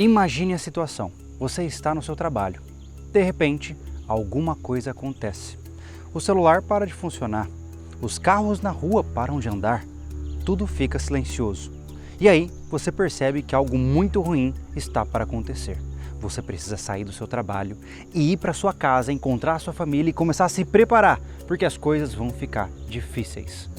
Imagine a situação. Você está no seu trabalho. De repente, alguma coisa acontece. O celular para de funcionar. Os carros na rua param de andar. Tudo fica silencioso. E aí, você percebe que algo muito ruim está para acontecer. Você precisa sair do seu trabalho e ir para sua casa, encontrar a sua família e começar a se preparar, porque as coisas vão ficar difíceis.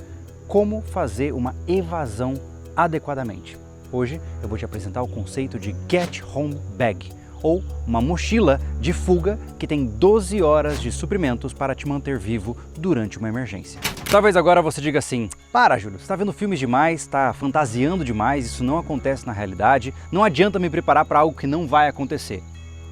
Como fazer uma evasão adequadamente? Hoje eu vou te apresentar o conceito de Get Home Bag, ou uma mochila de fuga que tem 12 horas de suprimentos para te manter vivo durante uma emergência. Talvez agora você diga assim: para, Júlio, você está vendo filmes demais, está fantasiando demais, isso não acontece na realidade, não adianta me preparar para algo que não vai acontecer.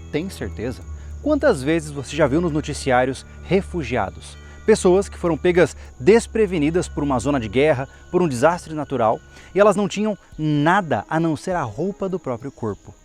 Tem certeza? Quantas vezes você já viu nos noticiários refugiados? Pessoas que foram pegas desprevenidas por uma zona de guerra, por um desastre natural, e elas não tinham nada a não ser a roupa do próprio corpo.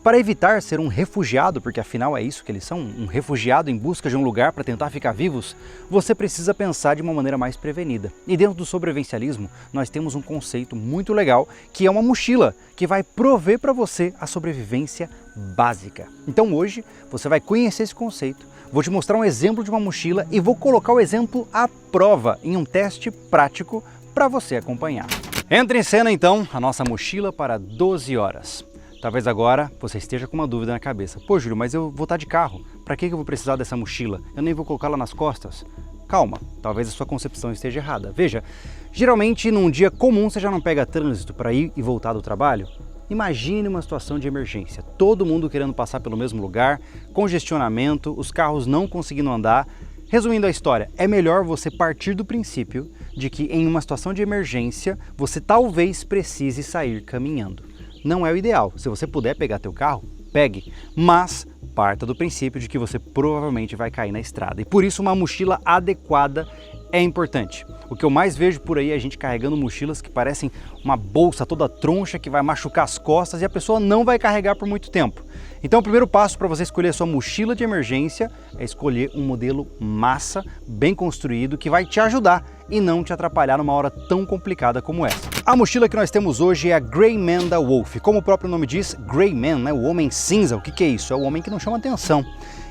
Para evitar ser um refugiado, porque afinal é isso que eles são, um refugiado em busca de um lugar para tentar ficar vivos, você precisa pensar de uma maneira mais prevenida. E dentro do sobrevivencialismo, nós temos um conceito muito legal, que é uma mochila, que vai prover para você a sobrevivência básica. Então hoje, você vai conhecer esse conceito, vou te mostrar um exemplo de uma mochila e vou colocar o exemplo à prova em um teste prático para você acompanhar. Entra em cena então a nossa mochila para 12 horas. Talvez agora você esteja com uma dúvida na cabeça. Pô, Júlio, mas eu vou estar de carro. Para que eu vou precisar dessa mochila? Eu nem vou colocá-la nas costas. Calma, talvez a sua concepção esteja errada. Veja, geralmente num dia comum você já não pega trânsito para ir e voltar do trabalho? Imagine uma situação de emergência. Todo mundo querendo passar pelo mesmo lugar, congestionamento, os carros não conseguindo andar. Resumindo a história, é melhor você partir do princípio de que em uma situação de emergência você talvez precise sair caminhando. Não é o ideal. Se você puder pegar teu carro, pegue, mas parta do princípio de que você provavelmente vai cair na estrada. E por isso uma mochila adequada é importante. O que eu mais vejo por aí é a gente carregando mochilas que parecem uma bolsa toda troncha que vai machucar as costas e a pessoa não vai carregar por muito tempo. Então o primeiro passo para você escolher a sua mochila de emergência é escolher um modelo massa, bem construído, que vai te ajudar e não te atrapalhar numa hora tão complicada como essa. A mochila que nós temos hoje é a Grey Man da Wolf. Como o próprio nome diz, Grey Man, né? O homem cinza. O que é isso? É o homem que não chama atenção.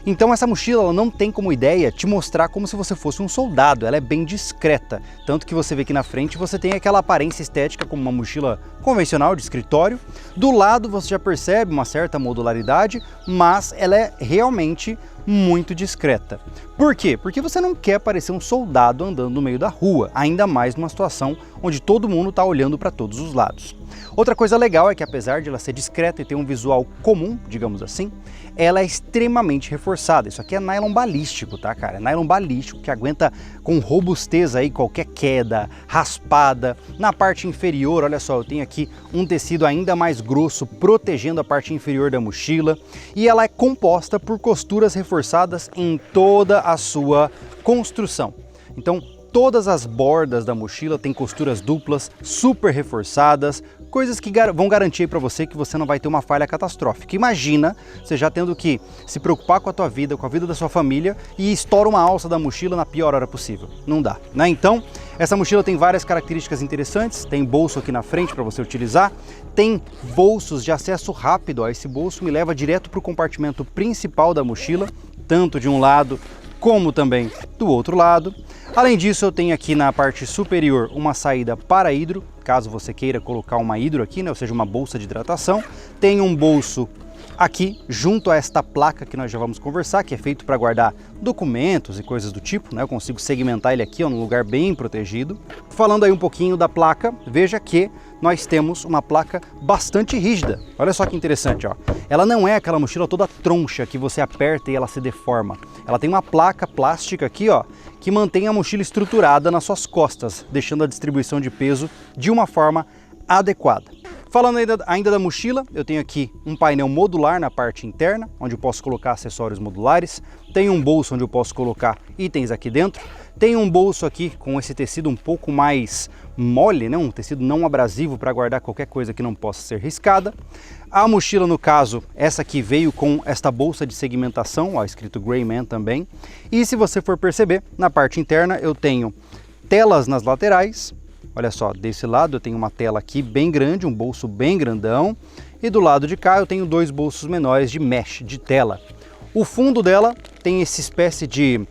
Então essa mochila ela não tem como ideia te mostrar como se você fosse um soldado, ela é bem discreta. Tanto que você vê aqui na frente você tem aquela aparência estética como uma mochila convencional de escritório. Do lado você já percebe uma certa modularidade, mas ela é realmente muito discreta. Por quê? Porque você não quer parecer um soldado andando no meio da rua, ainda mais numa situação onde todo mundo está olhando para todos os lados. Outra coisa legal é que apesar de ela ser discreta e ter um visual comum, digamos assim, ela é extremamente reforçada. Isso aqui é nylon balístico, tá, cara? É nylon balístico que aguenta com robustez aí qualquer queda, raspada. Na parte inferior, olha só, eu tenho aqui um tecido ainda mais grosso protegendo a parte inferior da mochila e ela é composta por costuras reforçadas em toda a sua construção. Então, todas as bordas da mochila têm costuras duplas, super reforçadas, coisas que vão garantir para você que você não vai ter uma falha catastrófica. Imagina você já tendo que se preocupar com a tua vida, com a vida da sua família e estoura uma alça da mochila na pior hora possível. Não dá, né? Então, essa mochila tem várias características interessantes, tem bolso aqui na frente para você utilizar, tem bolsos de acesso rápido, ó, esse bolso me leva direto para o compartimento principal da mochila, tanto de um lado como também do outro lado. Além disso, eu tenho aqui na parte superior uma saída para hidro, caso você queira colocar uma hidro aqui, né, ou seja, uma bolsa de hidratação. Tem um bolso aqui, junto a esta placa que nós já vamos conversar, que é feito para guardar documentos e coisas do tipo, né? Eu consigo segmentar ele aqui, ó, num lugar bem protegido. Falando aí um pouquinho da placa, veja que nós temos uma placa bastante rígida. Olha só que interessante, ó. Ela não é aquela mochila toda troncha que você aperta e ela se deforma. Ela tem uma placa plástica aqui, ó, que mantém a mochila estruturada nas suas costas, deixando a distribuição de peso de uma forma adequada. Falando ainda da mochila, eu tenho aqui um painel modular na parte interna, onde eu posso colocar acessórios modulares. Tem um bolso onde eu posso colocar itens aqui dentro. Tem um bolso aqui com esse tecido um pouco mais mole, né? Um tecido não abrasivo para guardar qualquer coisa que não possa ser riscada. A mochila, no caso, essa aqui veio com esta bolsa de segmentação, ó, escrito Grey Man também. E se você for perceber, na parte interna eu tenho telas nas laterais, Olha só, desse lado eu tenho uma tela aqui bem grande, um bolso bem grandão. E do lado de cá eu tenho 2 bolsos menores de mesh, de tela. O fundo dela tem essa espécie de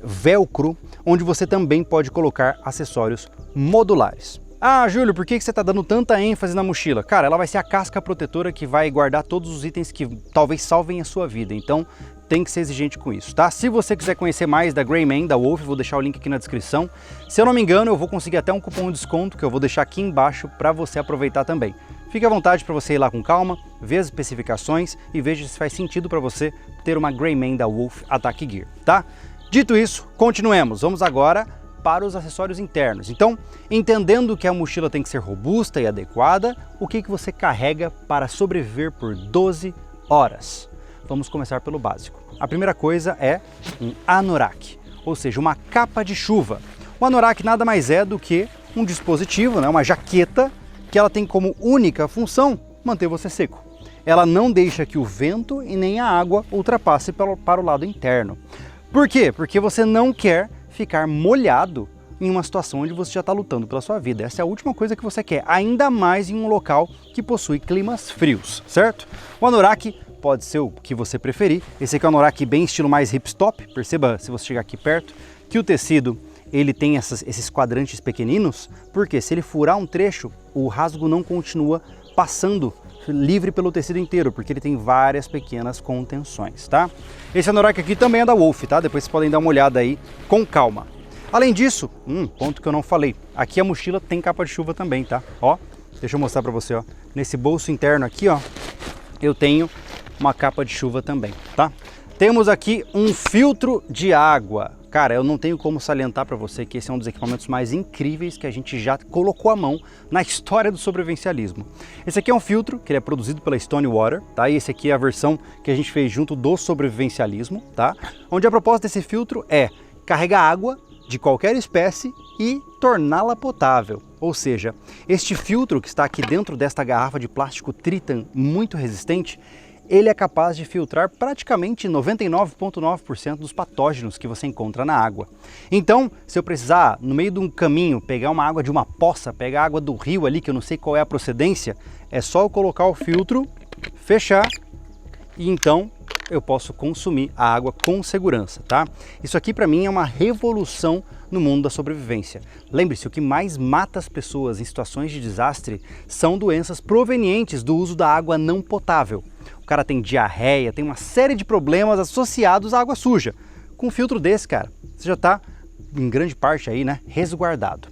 velcro, onde você também pode colocar acessórios modulares. Ah, Júlio, por que você está dando tanta ênfase na mochila? Cara, ela vai ser a casca protetora que vai guardar todos os itens que talvez salvem a sua vida. Então, tem que ser exigente com isso, tá? Se você quiser conhecer mais da Greyman, da Wolf, vou deixar o link aqui na descrição. Se eu não me engano, eu vou conseguir até um cupom de desconto que eu vou deixar aqui embaixo para você aproveitar também. Fique à vontade para você ir lá com calma, ver as especificações e veja se faz sentido para você ter uma Greyman da Wolf Attack Gear, tá? Dito isso, continuemos. Vamos agora para os acessórios internos. Então, entendendo que a mochila tem que ser robusta e adequada, o que você carrega para sobreviver por 12 horas? Vamos começar pelo básico. A primeira coisa é um anorak, ou seja, uma capa de chuva. O anorak nada mais é do que um dispositivo, né, uma jaqueta, que ela tem como única função manter você seco. Ela não deixa que o vento e nem a água ultrapasse para o lado interno. Por quê? Porque você não quer ficar molhado em uma situação onde você já está lutando pela sua vida. Essa é a última coisa que você quer, ainda mais em um local que possui climas frios, certo? O anorak pode ser o que você preferir. Esse aqui é um anorak bem estilo mais hipstop. Perceba, se você chegar aqui perto, que o tecido ele tem esses quadrantes pequeninos, porque se ele furar um trecho, o rasgo não continua passando livre pelo tecido inteiro, porque ele tem várias pequenas contenções, tá? Esse anorak aqui também é da Wolf, tá? Depois vocês podem dar uma olhada aí com calma. Além disso, ponto que eu não falei, aqui a mochila tem capa de chuva também, tá? Ó, deixa eu mostrar pra você, ó. Nesse bolso interno aqui, ó, eu tenho uma capa de chuva também, tá? Temos aqui um filtro de água. Cara, eu não tenho como salientar para você que esse é um dos equipamentos mais incríveis que a gente já colocou a mão na história do sobrevivencialismo. Esse aqui é um filtro que ele é produzido pela Stonewater, tá? E esse aqui é a versão que a gente fez junto do sobrevivencialismo, tá? Onde a proposta desse filtro é carregar água de qualquer espécie e torná-la potável. Ou seja, este filtro que está aqui dentro desta garrafa de plástico Tritan muito resistente, ele é capaz de filtrar praticamente 99,9% dos patógenos que você encontra na água. Então, se eu precisar, no meio de um caminho, pegar uma água de uma poça, pegar água do rio ali, que eu não sei qual é a procedência, é só eu colocar o filtro, fechar e então eu posso consumir a água com segurança, tá? Isso aqui para mim é uma revolução no mundo da sobrevivência. Lembre-se, o que mais mata as pessoas em situações de desastre são doenças provenientes do uso da água não potável. O cara tem diarreia, tem uma série de problemas associados à água suja. Com um filtro desse, cara, você já está, em grande parte aí, né, resguardado.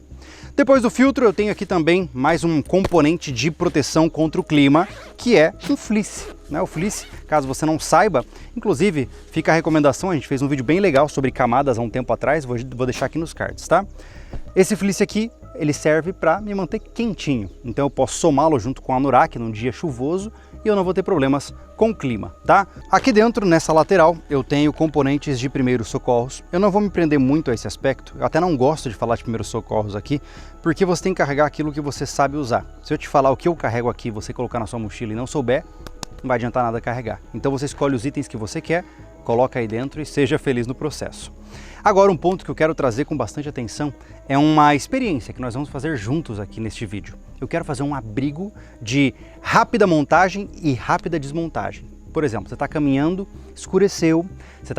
Depois do filtro, eu tenho aqui também mais um componente de proteção contra o clima, que é um fleece, né? O fleece, caso você não saiba, inclusive fica a recomendação, a gente fez um vídeo bem legal sobre camadas há um tempo atrás, vou deixar aqui nos cards, tá? Esse fleece aqui, ele serve para me manter quentinho, então eu posso somá-lo junto com a anorak num dia chuvoso e eu não vou ter problemas com o clima, tá? Aqui dentro, nessa lateral, eu tenho componentes de primeiros socorros. Eu não vou me prender muito a esse aspecto, eu até não gosto de falar de primeiros socorros aqui, porque você tem que carregar aquilo que você sabe usar. Se eu te falar o que eu carrego aqui, você colocar na sua mochila e não souber, não vai adiantar nada carregar. Então você escolhe os itens que você quer, coloca aí dentro e seja feliz no processo. Agora, um ponto que eu quero trazer com bastante atenção é uma experiência que nós vamos fazer juntos aqui neste vídeo. Eu quero fazer um abrigo de rápida montagem e rápida desmontagem. Por exemplo, você está caminhando, escureceu, você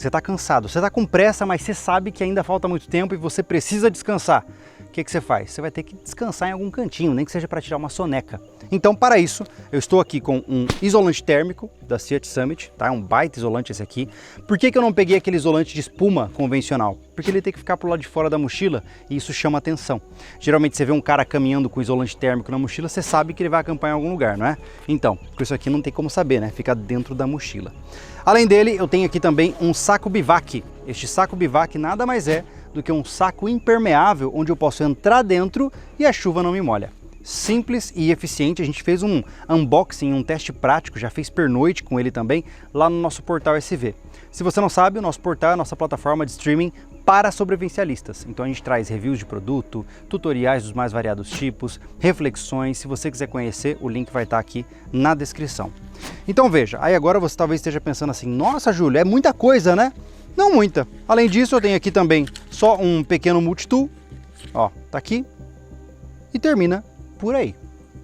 está cansado, você está com pressa, mas você sabe que ainda falta muito tempo e você precisa descansar. O que você faz? Você vai ter que descansar em algum cantinho, nem que seja para tirar uma soneca. Então, para isso, eu estou aqui com um isolante térmico da Seat Summit, tá? É um baita isolante esse aqui. Por que eu não peguei aquele isolante de espuma convencional? Porque ele tem que ficar pro lado de fora da mochila e isso chama atenção. Geralmente você vê um cara caminhando com isolante térmico na mochila, você sabe que ele vai acampar em algum lugar, não é? Então, com isso aqui não tem como saber, né? Fica dentro da mochila. Além dele, eu tenho aqui também um saco bivac. Este saco bivac nada mais é do que um saco impermeável onde eu posso entrar dentro e a chuva não me molha. Simples e eficiente, a gente fez um unboxing, um teste prático, já fez pernoite com ele também lá no nosso portal SV. Se você não sabe, o nosso portal é a nossa plataforma de streaming para sobrevivencialistas. Então a gente traz reviews de produto, tutoriais dos mais variados tipos, reflexões. Se você quiser conhecer, o link vai estar aqui na descrição. Então veja, aí agora você talvez esteja pensando assim, nossa Júlio, é muita coisa, né? Não muita. Além disso, eu tenho aqui também só um pequeno multitool. Ó, tá aqui. e termina por aí.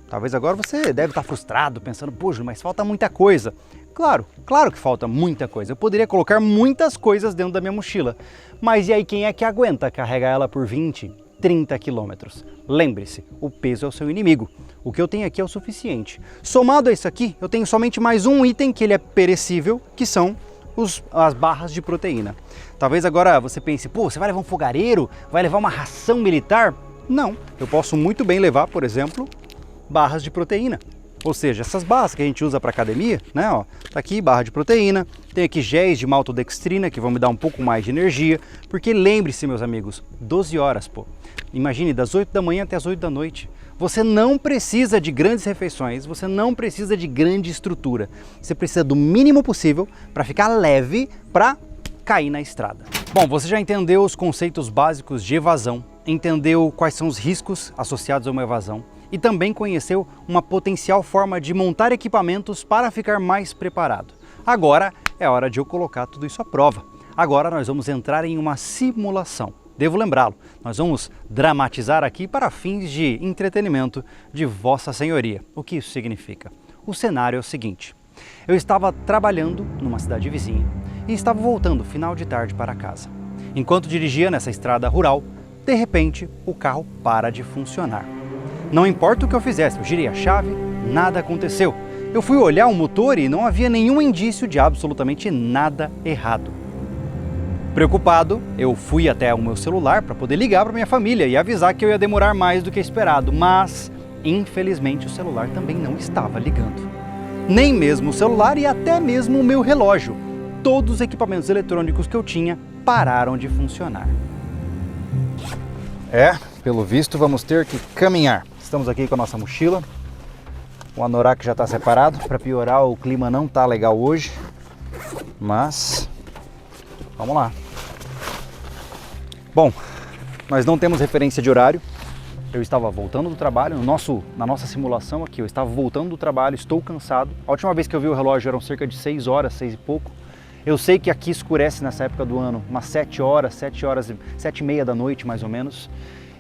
Talvez agora você deve estar frustrado, pensando, poxa, mas falta muita coisa. Claro que falta muita coisa. Eu poderia colocar muitas coisas dentro da minha mochila. Mas e aí quem é que aguenta carregar ela por 20, 30 quilômetros? Lembre-se, o peso é o seu inimigo. O que eu tenho aqui é o suficiente. Somado a isso aqui, eu tenho somente mais um item que ele é perecível, que são as barras de proteína. Talvez agora você pense, pô, você vai levar um fogareiro? Vai levar uma ração militar? Não, eu posso muito bem levar, por exemplo, barras de proteína. Ou seja, essas barras que a gente usa para academia, né? Ó, tá aqui barra de proteína, tem aqui géis de maltodextrina que vão me dar um pouco mais de energia, porque lembre-se, meus amigos, 12 horas, pô. Imagine, das 8 da manhã até as 8 da noite. Você não precisa de grandes refeições, você não precisa de grande estrutura. Você precisa do mínimo possível para ficar leve, para cair na estrada. Bom, você já entendeu os conceitos básicos de evasão, entendeu quais são os riscos associados a uma evasão, e também conheceu uma potencial forma de montar equipamentos para ficar mais preparado. Agora é hora de eu colocar tudo isso à prova. Agora nós vamos entrar em uma simulação. Devo lembrá-lo, nós vamos dramatizar aqui para fins de entretenimento de Vossa Senhoria. O que isso significa? O cenário é o seguinte: eu estava trabalhando numa cidade vizinha e estava voltando final de tarde para casa. Enquanto dirigia nessa estrada rural, de repente o carro para de funcionar. Não importa o que eu fizesse, eu girei a chave, nada aconteceu. Eu fui olhar o motor e não havia nenhum indício de absolutamente nada errado. Preocupado, eu fui até o meu celular para poder ligar para minha família e avisar que eu ia demorar mais do que esperado, mas infelizmente o celular também não estava ligando. Nem mesmo o celular e até mesmo o meu relógio. Todos os equipamentos eletrônicos que eu tinha pararam de funcionar. Pelo visto vamos ter que caminhar. Estamos aqui com a nossa mochila, o anorak já está separado, para piorar o clima não está legal hoje, mas vamos lá. Bom, nós não temos referência de horário, eu estava voltando do trabalho, na nossa simulação aqui, eu estava voltando do trabalho, estou cansado, a última vez que eu vi o relógio eram cerca de 6 horas, 6 e pouco, eu sei que aqui escurece nessa época do ano, umas 7 horas, 7 e meia da noite mais ou menos,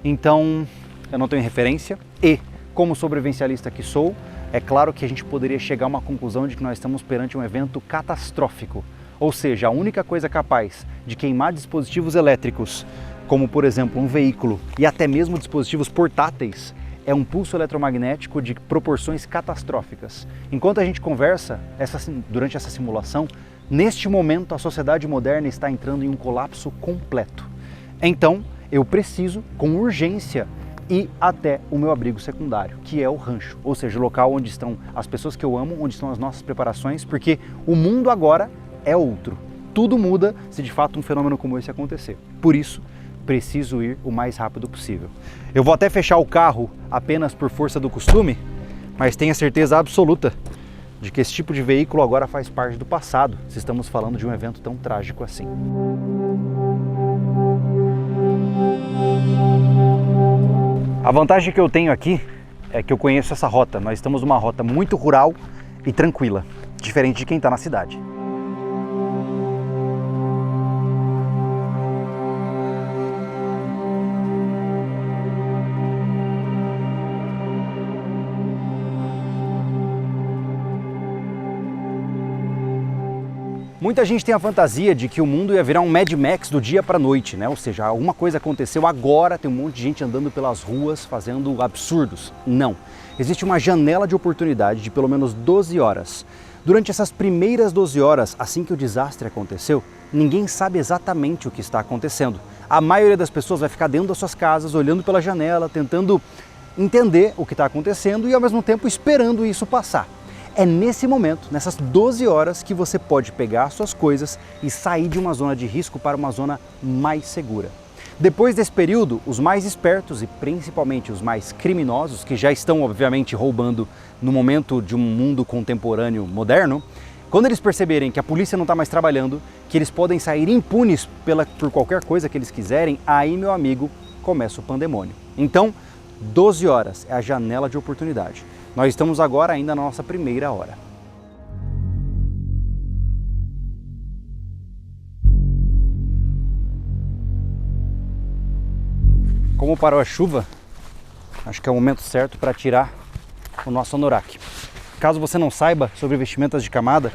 então eu não tenho referência e, como sobrevivencialista que sou, é claro que a gente poderia chegar a uma conclusão de que nós estamos perante um evento catastrófico. Ou seja, a única coisa capaz de queimar dispositivos elétricos, como por exemplo um veículo e até mesmo dispositivos portáteis, é um pulso eletromagnético de proporções catastróficas. Enquanto a gente conversa durante essa simulação, neste momento a sociedade moderna está entrando em um colapso completo. Então, eu preciso, com urgência, ir até o meu abrigo secundário, que é o rancho, ou seja, o local onde estão as pessoas que eu amo, onde estão as nossas preparações, porque o mundo agora é outro. Tudo muda se de fato um fenômeno como esse acontecer. Por isso, preciso ir o mais rápido possível. Eu vou até fechar o carro apenas por força do costume, mas tenha certeza absoluta de que esse tipo de veículo agora faz parte do passado, se estamos falando de um evento tão trágico assim. A vantagem que eu tenho aqui é que eu conheço essa rota. Nós estamos numa rota muito rural e tranquila, diferente de quem está na cidade. Muita gente tem a fantasia de que o mundo ia virar um Mad Max do dia para a noite, né? Ou seja, alguma coisa aconteceu agora, tem um monte de gente andando pelas ruas fazendo absurdos. Não. Existe uma janela de oportunidade de pelo menos 12 horas. Durante essas primeiras 12 horas, assim que o desastre aconteceu, ninguém sabe exatamente o que está acontecendo. A maioria das pessoas vai ficar dentro das suas casas, olhando pela janela, tentando entender o que está acontecendo e ao mesmo tempo esperando isso passar. É nesse momento, nessas 12 horas, que você pode pegar suas coisas e sair de uma zona de risco para uma zona mais segura. Depois desse período, os mais espertos e principalmente os mais criminosos, que já estão obviamente roubando no momento de um mundo contemporâneo moderno, quando eles perceberem que a polícia não está mais trabalhando, que eles podem sair impunes por qualquer coisa que eles quiserem, aí, meu amigo, começa o pandemônio. Então, 12 horas é a janela de oportunidade. Nós estamos agora ainda na nossa primeira hora. Como parou a chuva, acho que é o momento certo para tirar o nosso anorak. Caso você não saiba sobre vestimentas de camada,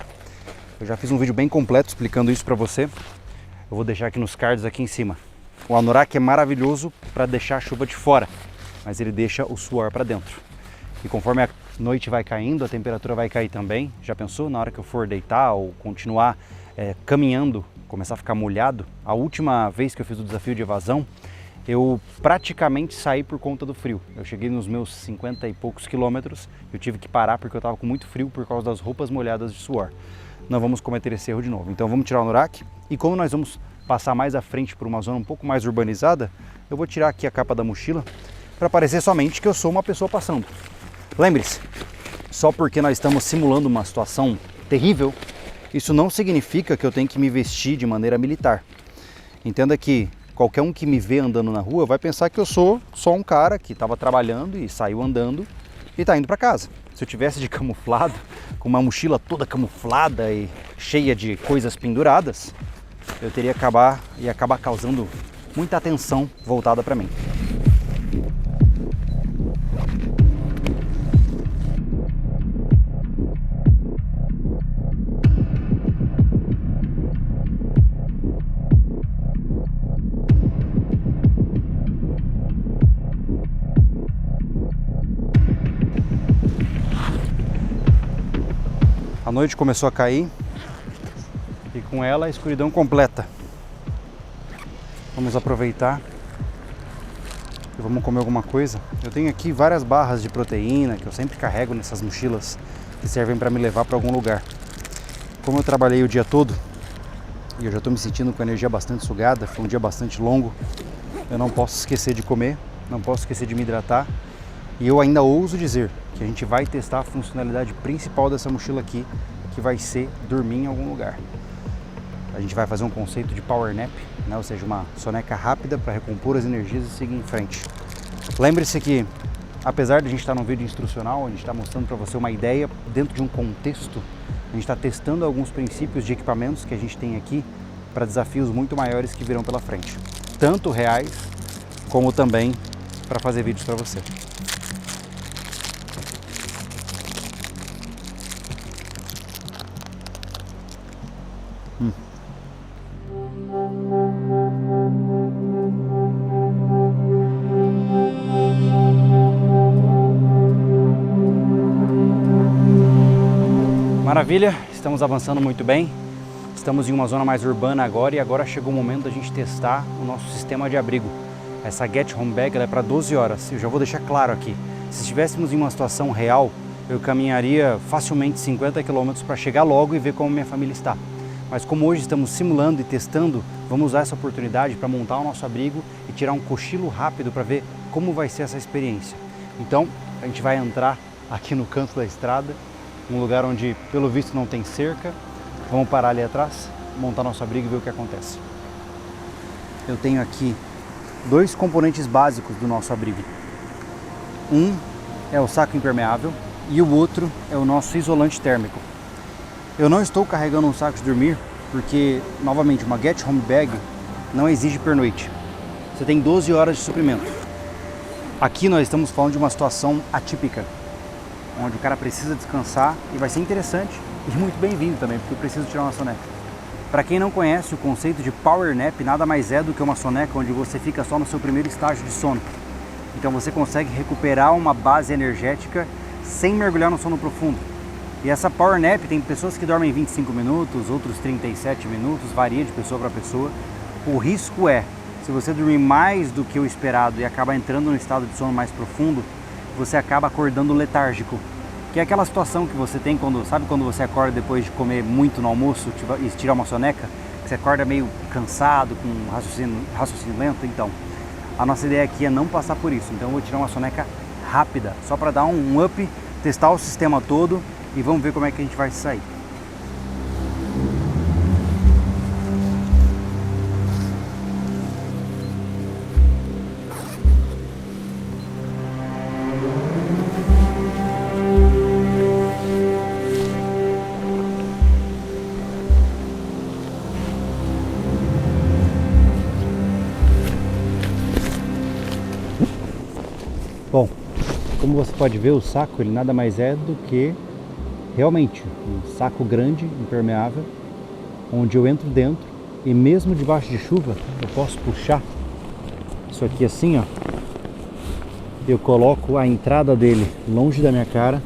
eu já fiz um vídeo bem completo explicando isso para você. Eu vou deixar aqui nos cards aqui em cima. O anorak é maravilhoso para deixar a chuva de fora, mas ele deixa o suor para dentro. E conforme a noite vai caindo, a temperatura vai cair também. Já pensou na hora que eu for deitar ou continuar caminhando, começar a ficar molhado? A última vez que eu fiz o desafio de evasão, eu praticamente saí por conta do frio. Eu cheguei nos meus 50 e poucos quilômetros, eu tive que parar porque eu estava com muito frio por causa das roupas molhadas de suor. Não vamos cometer esse erro de novo. Então vamos tirar o anorak, e como nós vamos passar mais à frente por uma zona um pouco mais urbanizada, eu vou tirar aqui a capa da mochila para parecer somente que eu sou uma pessoa passando. Lembre-se, só porque nós estamos simulando uma situação terrível, isso não significa que eu tenho que me vestir de maneira militar. Entenda que qualquer um que me vê andando na rua vai pensar que eu sou só um cara que estava trabalhando e saiu andando e está indo para casa. Se eu tivesse de camuflado, com uma mochila toda camuflada e cheia de coisas penduradas, eu ia acabar causando muita atenção voltada para mim. A noite começou a cair e com ela a escuridão completa. Vamos aproveitar e vamos comer alguma coisa. Eu tenho aqui várias barras de proteína que eu sempre carrego nessas mochilas que servem para me levar para algum lugar. Como eu trabalhei o dia todo e eu já estou me sentindo com a energia bastante sugada, foi um dia bastante longo, eu não posso esquecer de comer, não posso esquecer de me hidratar. E eu ainda ouso dizer que a gente vai testar a funcionalidade principal dessa mochila aqui, que vai ser dormir em algum lugar. A gente vai fazer um conceito de power nap, né? Ou seja, uma soneca rápida para recompor as energias e seguir em frente. Lembre-se que, apesar de a gente estar num vídeo instrucional, a gente está mostrando para você uma ideia dentro de um contexto, a gente está testando alguns princípios de equipamentos que a gente tem aqui para desafios muito maiores que virão pela frente. Tanto reais, como também para fazer vídeos para você. Maravilha, estamos avançando muito bem, estamos em uma zona mais urbana agora e agora chegou o momento da gente testar o nosso sistema de abrigo. Essa Get Home Bag ela é para 12 horas, eu já vou deixar claro aqui, se estivéssemos em uma situação real, eu caminharia facilmente 50 km para chegar logo e ver como minha família está. Mas como hoje estamos simulando e testando, vamos usar essa oportunidade para montar o nosso abrigo e tirar um cochilo rápido para ver como vai ser essa experiência. Então, a gente vai entrar aqui no canto da estrada, um lugar onde, pelo visto, não tem cerca. Vamos parar ali atrás, montar nosso abrigo e ver o que acontece. Eu tenho aqui dois componentes básicos do nosso abrigo. Um é o saco impermeável e o outro é o nosso isolante térmico. Eu não estou carregando um saco de dormir porque, novamente, uma Get Home Bag não exige pernoite. Você tem 12 horas de suprimento. Aqui nós estamos falando de uma situação atípica, onde o cara precisa descansar e vai ser interessante e muito bem-vindo também, porque eu preciso tirar uma soneca. Para quem não conhece, o conceito de Power Nap nada mais é do que uma soneca onde você fica só no seu primeiro estágio de sono. Então você consegue recuperar uma base energética sem mergulhar no sono profundo. E essa Power Nap tem pessoas que dormem 25 minutos, outros 37 minutos, varia de pessoa para pessoa. O risco é, se você dormir mais do que o esperado e acabar entrando no estado de sono mais profundo, você acaba acordando letárgico, que é aquela situação que você tem quando, sabe quando você acorda depois de comer muito no almoço e tirar uma soneca, que você acorda meio cansado, com raciocínio lento? Então, a nossa ideia aqui é não passar por isso, então eu vou tirar uma soneca rápida, só para dar um up, testar o sistema todo e vamos ver como é que a gente vai sair. Bom, como você pode ver, o saco ele nada mais é do que realmente um saco grande, impermeável, onde eu entro dentro e mesmo debaixo de chuva eu posso puxar isso aqui assim, ó. Eu coloco a entrada dele longe da minha cara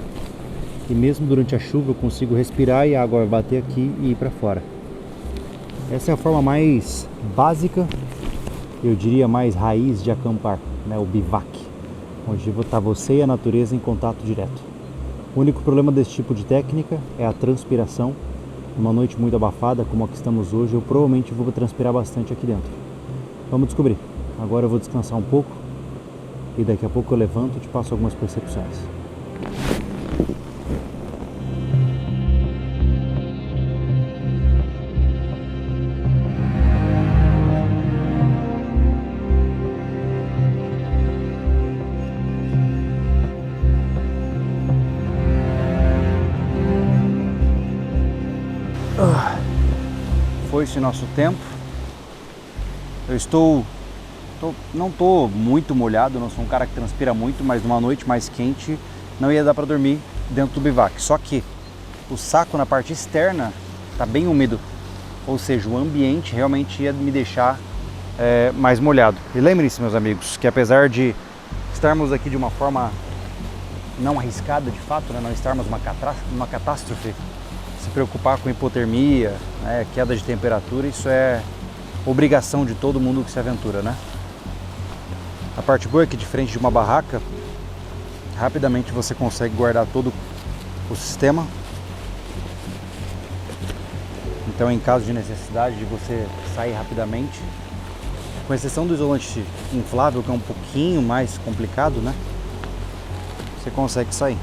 e mesmo durante a chuva eu consigo respirar e a água vai bater aqui e ir para fora. Essa é a forma mais básica, eu diria mais raiz de acampar, né? O bivac, onde está você e a natureza em contato direto. O único problema desse tipo de técnica é a transpiração. Uma noite muito abafada como a que estamos hoje, eu provavelmente vou transpirar bastante aqui dentro. Vamos descobrir. Agora eu vou descansar um pouco e daqui a pouco eu levanto e te passo algumas percepções. Foi-se nosso tempo. Eu não estou muito molhado, não sou um cara que transpira muito, mas numa noite mais quente não ia dar para dormir dentro do bivac. Só que o saco na parte externa está bem úmido, ou seja, o ambiente realmente ia me deixar mais molhado. E lembrem-se, meus amigos, que apesar de estarmos aqui de uma forma não arriscada de fato, né, não estarmos numa catástrofe, se preocupar com hipotermia, né, queda de temperatura, isso é obrigação de todo mundo que se aventura, né? A parte boa é que, diferente de uma barraca, rapidamente você consegue guardar todo o sistema. Então, em caso de necessidade de você sair rapidamente, com exceção do isolante inflável, que é um pouquinho mais complicado, né? Você consegue sair.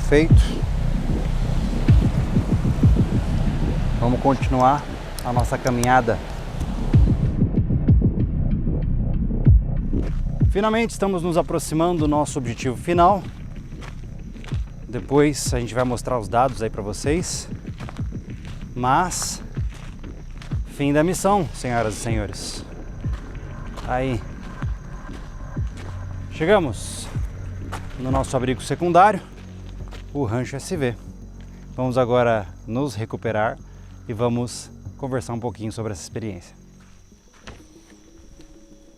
Feito. Vamos continuar a nossa caminhada. Finalmente estamos nos aproximando do nosso objetivo final. Depois a gente vai mostrar os dados aí para vocês. Mas fim da missão, senhoras e senhores. Aí chegamos no nosso abrigo secundário, o Rancho SV. Vamos agora nos recuperar e vamos conversar um pouquinho sobre essa experiência.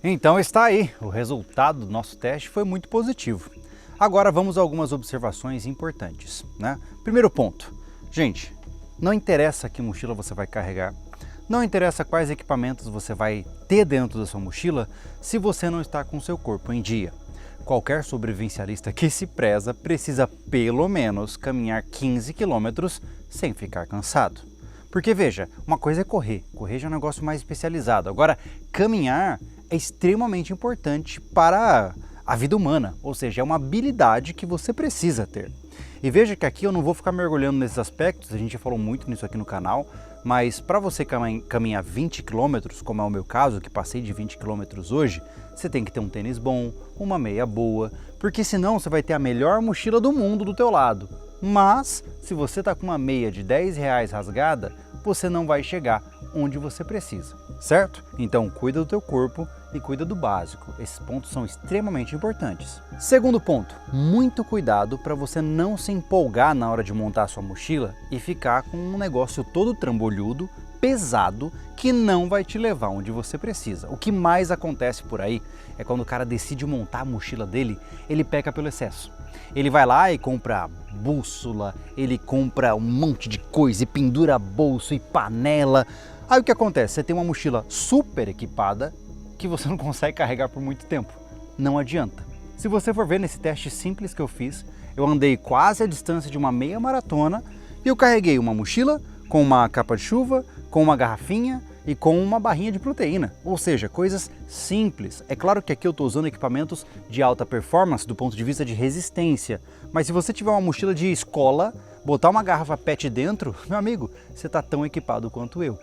Então está aí, o resultado do nosso teste foi muito positivo. Agora vamos a algumas observações importantes, né? Primeiro ponto, gente, não interessa que mochila você vai carregar, não interessa quais equipamentos você vai ter dentro da sua mochila se você não está com o seu corpo em dia. Qualquer sobrevivencialista que se preza precisa pelo menos caminhar 15 quilômetros sem ficar cansado. Porque veja, uma coisa é correr já é um negócio mais especializado. Agora, caminhar é extremamente importante para a vida humana, ou seja, é uma habilidade que você precisa ter. E veja que aqui eu não vou ficar mergulhando nesses aspectos, a gente já falou muito nisso aqui no canal, mas para você caminhar 20 km, como é o meu caso, que passei de 20 km hoje, você tem que ter um tênis bom, uma meia boa, porque senão você vai ter a melhor mochila do mundo do teu lado. Mas, se você está com uma meia de R$10 rasgada, você não vai chegar onde você precisa, certo? Então cuida do teu corpo e cuida do básico. Esses pontos são extremamente importantes. Segundo ponto, muito cuidado para você não se empolgar na hora de montar a sua mochila e ficar com um negócio todo trambolhudo, pesado, que não vai te levar onde você precisa. O que mais acontece por aí é quando o cara decide montar a mochila dele, ele peca pelo excesso. Ele vai lá e compra bússola, ele compra um monte de coisa e pendura bolso e panela. Aí o que acontece? Você tem uma mochila super equipada que você não consegue carregar por muito tempo. Não adianta. Se você for ver nesse teste simples que eu fiz, eu andei quase a distância de uma meia maratona e eu carreguei uma mochila com uma capa de chuva, com uma garrafinha e com uma barrinha de proteína, ou seja, coisas simples. É claro que aqui eu estou usando equipamentos de alta performance do ponto de vista de resistência, mas se você tiver uma mochila de escola, botar uma garrafa PET dentro, meu amigo, você está tão equipado quanto eu.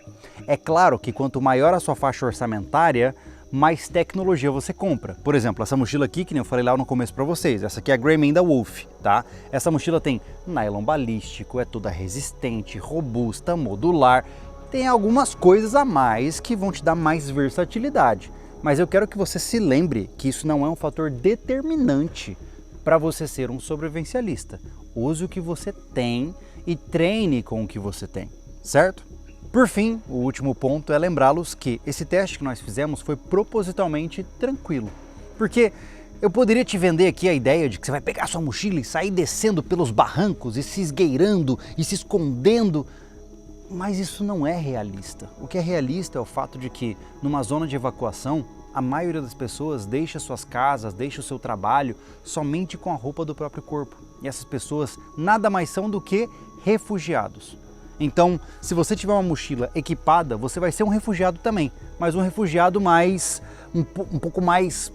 É claro que quanto maior a sua faixa orçamentária, mais tecnologia você compra. Por exemplo, essa mochila aqui, que nem eu falei lá no começo para vocês, essa aqui é a Grayman da Wolf, tá? Essa mochila tem nylon balístico, é toda resistente, robusta, modular, tem algumas coisas a mais que vão te dar mais versatilidade. Mas eu quero que você se lembre que isso não é um fator determinante para você ser um sobrevivencialista. Use o que você tem e treine com o que você tem, certo? Por fim, o último ponto é lembrá-los que esse teste que nós fizemos foi propositalmente tranquilo. Porque eu poderia te vender aqui a ideia de que você vai pegar sua mochila e sair descendo pelos barrancos e se esgueirando e se escondendo, mas isso não é realista. O que é realista é o fato de que numa zona de evacuação, a maioria das pessoas deixa suas casas, deixa o seu trabalho somente com a roupa do próprio corpo. E essas pessoas nada mais são do que refugiados. Então, se você tiver uma mochila equipada, você vai ser um refugiado também, mas um refugiado um pouco mais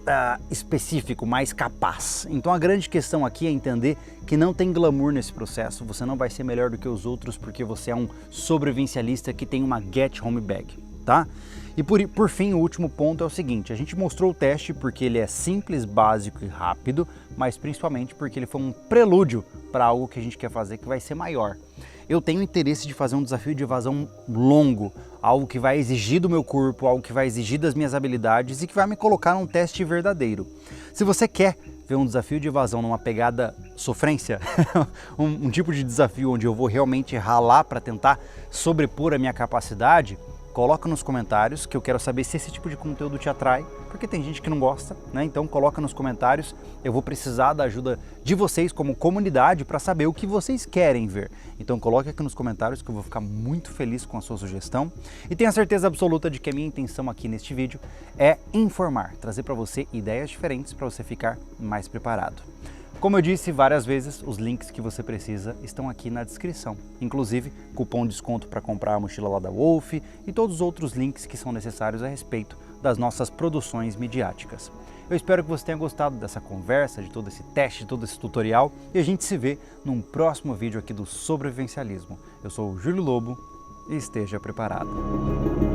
específico, mais capaz. Então a grande questão aqui é entender que não tem glamour nesse processo, você não vai ser melhor do que os outros porque você é um sobrevivencialista que tem uma Get Home Bag, tá? E por fim, o último ponto é o seguinte, a gente mostrou o teste porque ele é simples, básico e rápido, mas principalmente porque ele foi um prelúdio para algo que a gente quer fazer que vai ser maior. Eu tenho interesse de fazer um desafio de evasão longo, algo que vai exigir do meu corpo, algo que vai exigir das minhas habilidades e que vai me colocar num teste verdadeiro. Se você quer ver um desafio de evasão numa pegada sofrência, um tipo de desafio onde eu vou realmente ralar para tentar sobrepor a minha capacidade, coloca nos comentários que eu quero saber se esse tipo de conteúdo te atrai, porque tem gente que não gosta, né? Então coloca nos comentários, eu vou precisar da ajuda de vocês como comunidade para saber o que vocês querem ver. Então coloque aqui nos comentários que eu vou ficar muito feliz com a sua sugestão e tenha certeza absoluta de que a minha intenção aqui neste vídeo é informar, trazer para você ideias diferentes para você ficar mais preparado. Como eu disse várias vezes, os links que você precisa estão aqui na descrição, inclusive cupom de desconto para comprar a mochila lá da Wolf e todos os outros links que são necessários a respeito das nossas produções midiáticas. Eu espero que você tenha gostado dessa conversa, de todo esse teste, de todo esse tutorial e a gente se vê num próximo vídeo aqui do Sobrevivencialismo. Eu sou o Júlio Lobo e esteja preparado.